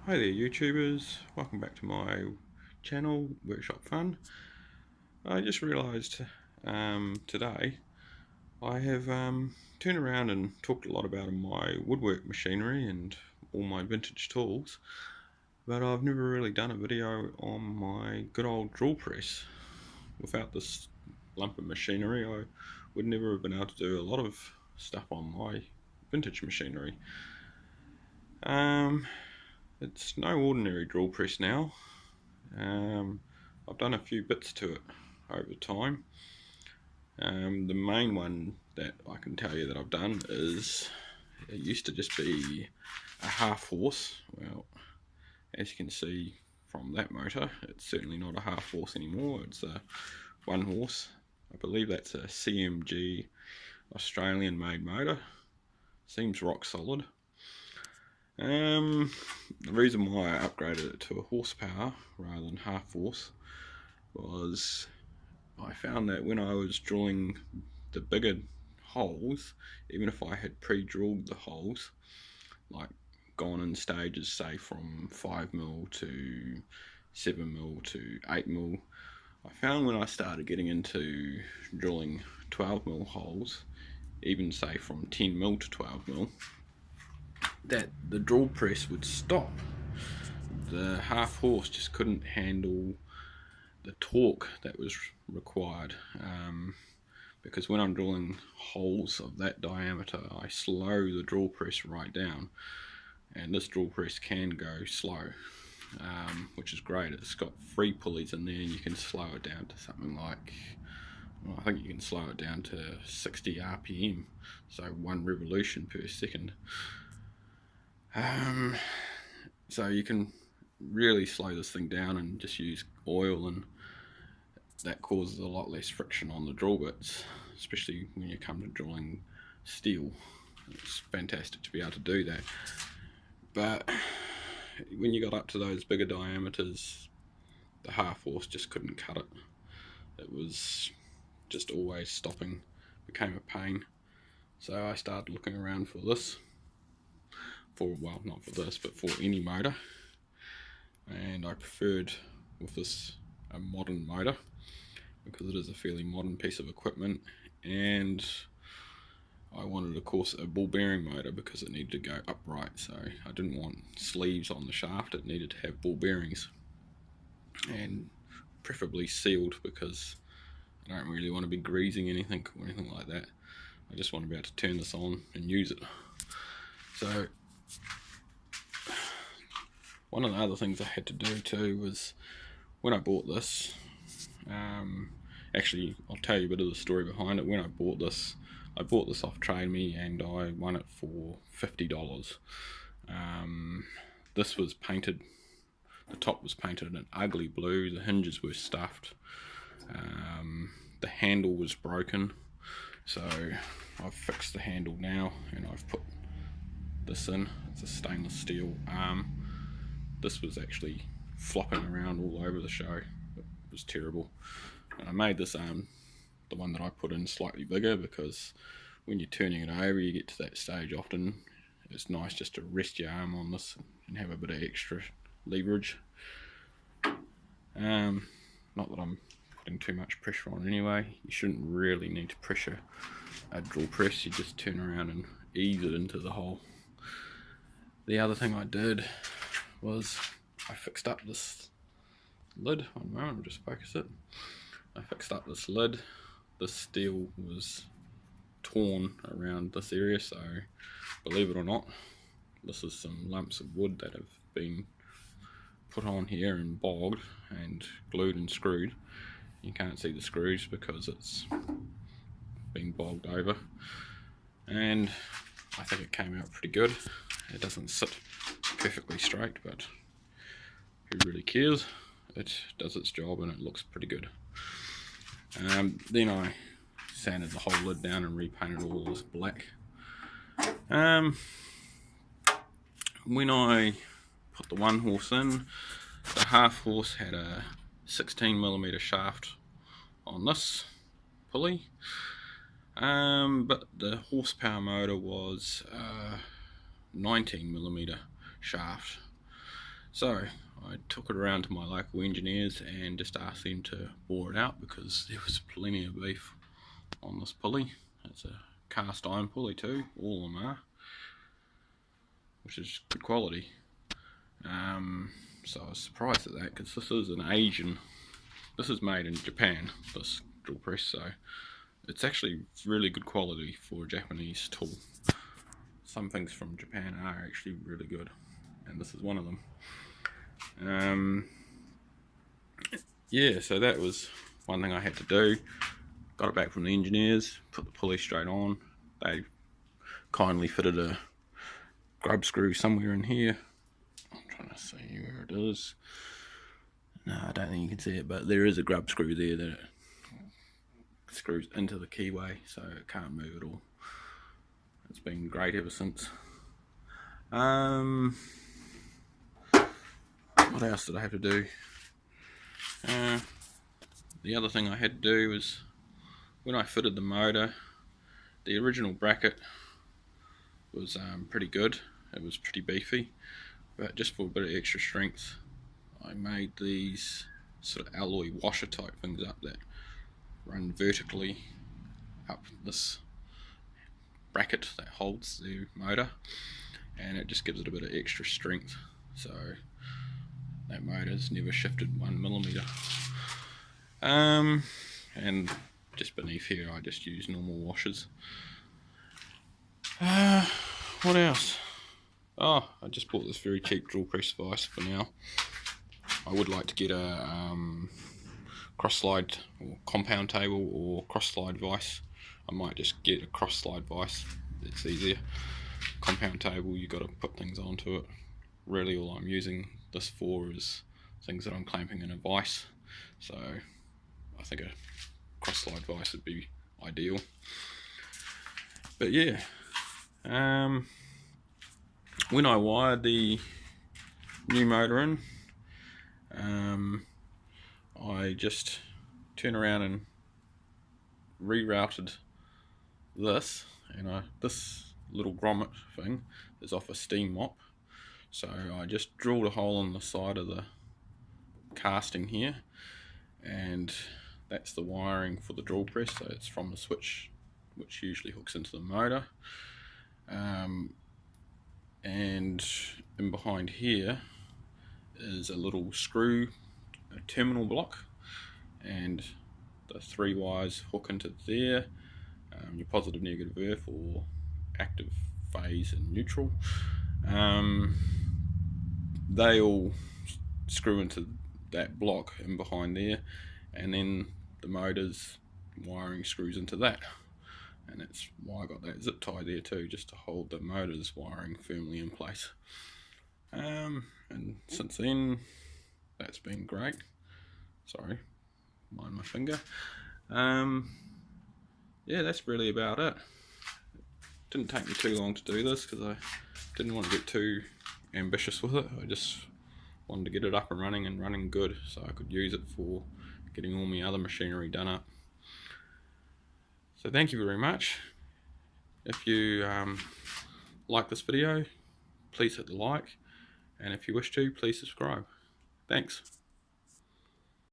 Hi there YouTubers, welcome back to my channel, Workshop Fun. I just realised today I have turned around and talked a lot about my woodwork machinery and all my vintage tools, but I've never really done a video on my good old drill press. Without this lump of machinery I would never have been able to do a lot of stuff on my vintage machinery. It's no ordinary drill press now. I've done a few bits to it over time. The main one that I can tell you that I've done is, it used to just be a half horse. Well, as you can see from that motor, it's certainly not a half horse anymore, it's a one horse. I believe that's a CMG Australian made motor. Seems rock solid. The reason why I upgraded it to a horsepower rather than half horse was I found that when I was drilling the bigger holes, even if I had pre-drilled the holes, like gone in stages, say from 5mm to 7mm to 8mm, I found when I started getting into drilling 12mm holes, even say from 10mm to 12mm, that the drill press would stop. The half horse just couldn't handle the torque that was required, because when I'm drilling holes of that diameter I slow the drill press right down, and this drill press can go slow, which is great. It's got 3 pulleys in there and you can slow it down to something like, well, I think you can slow it down to 60 RPM, so 1 revolution per second. So you can really slow this thing down and just use oil, and that causes a lot less friction on the drill bits, especially when you come to drilling steel. It's fantastic to be able to do that. But when you got up to those bigger diameters, the half horse just couldn't cut it. It was just always stopping, became a pain. So I started looking around for this, well, not for this, but for any motor, and I preferred with this a modern motor because it is a fairly modern piece of equipment, and I wanted, of course, a ball bearing motor because it needed to go upright, so I didn't want sleeves on the shaft. It needed to have ball bearings, and preferably sealed because I don't really want to be greasing anything or anything like that. I just want to be able to turn this on and use it. So one of the other things I had to do too was, when I bought this, actually I'll tell you a bit of the story behind it. When I bought this off Trade Me and I won it for $50. This was painted, the top was painted an ugly blue, the hinges were stuffed, the handle was broken, so I've fixed the handle now and I've put this in. It's a stainless steel arm. This was actually flopping around all over the show. It was terrible. And I made this arm, the one that I put in, slightly bigger because when you're turning it over you get to that stage often it's nice just to rest your arm on this and have a bit of extra leverage. Not that I'm putting too much pressure on anyway. You shouldn't really need to pressure a drill press, you just turn around and ease it into the hole. The other thing I did was I fixed up this lid. One moment, I'll just focus it. I fixed up this lid. This steel was torn around this area, so believe it or not, this is some lumps of wood that have been put on here and bogged and glued and screwed. You can't see the screws because it's been bogged over, and I think it came out pretty good. It doesn't sit perfectly straight, but who really cares? It does its job and it looks pretty good. Then I sanded the whole lid down and repainted all this black. When I put the one horse in, the half horse had a 16mm shaft on this pulley, but the horsepower motor was 19mm shaft. So I took it around to my local engineers and just asked them to bore it out because there was plenty of beef on this pulley. It's a cast iron pulley too, all of them are, which is good quality. So I was surprised at that because this is an Asian, this is made in Japan, this drill press, so it's actually really good quality for a Japanese tool. Some things from Japan are actually really good, and this is one of them. Yeah, so that was one thing I had to do. Got it back from the engineers, put the pulley straight on. They kindly fitted a grub screw somewhere in here. I'm trying to see where it is. No, I don't think you can see it, but there is a grub screw there that it screws into the keyway, so it can't move at all. It's been great ever since. What else did I have to do? The other thing I had to do was, when I fitted the motor, the original bracket was pretty good. It was pretty beefy, but just for a bit of extra strength, I made these sort of alloy washer type things up that run vertically up this bracket that holds the motor, and it just gives it a bit of extra strength, so that motor's never shifted 1 millimeter. And just beneath here I just use normal washers. What else? Oh, I just bought this very cheap drill press vise for now. I would like to get a cross slide or compound table or cross slide vise. I might just get a cross slide vise, it's easier. Compound table, you got to put things onto it. Really all I'm using this for is things that I'm clamping in a vise, so I think a cross slide vise would be ideal. But yeah, when I wired the new motor in, I just turned around and rerouted this, and this little grommet thing is off a steam mop, so I just drilled a hole in the side of the casting here, and that's the wiring for the drill press. So it's from the switch which usually hooks into the motor, and in behind here is a little screw, a terminal block, and the 3 wires hook into there, your positive, negative earth, or active, phase and neutral. They all screw into that block in behind there, and then the motor's wiring screws into that, and that's why I got that zip tie there too, just to hold the motor's wiring firmly in place. And since then, that's been great. Sorry, mind my finger. Yeah, that's really about it. Didn't take me too long to do this because I didn't want to get too ambitious with it. I just wanted to get it up and running good, so I could use it for getting all my other machinery done up. So thank you very much. If you like this video, please hit the like, and if you wish to, please subscribe. Thanks.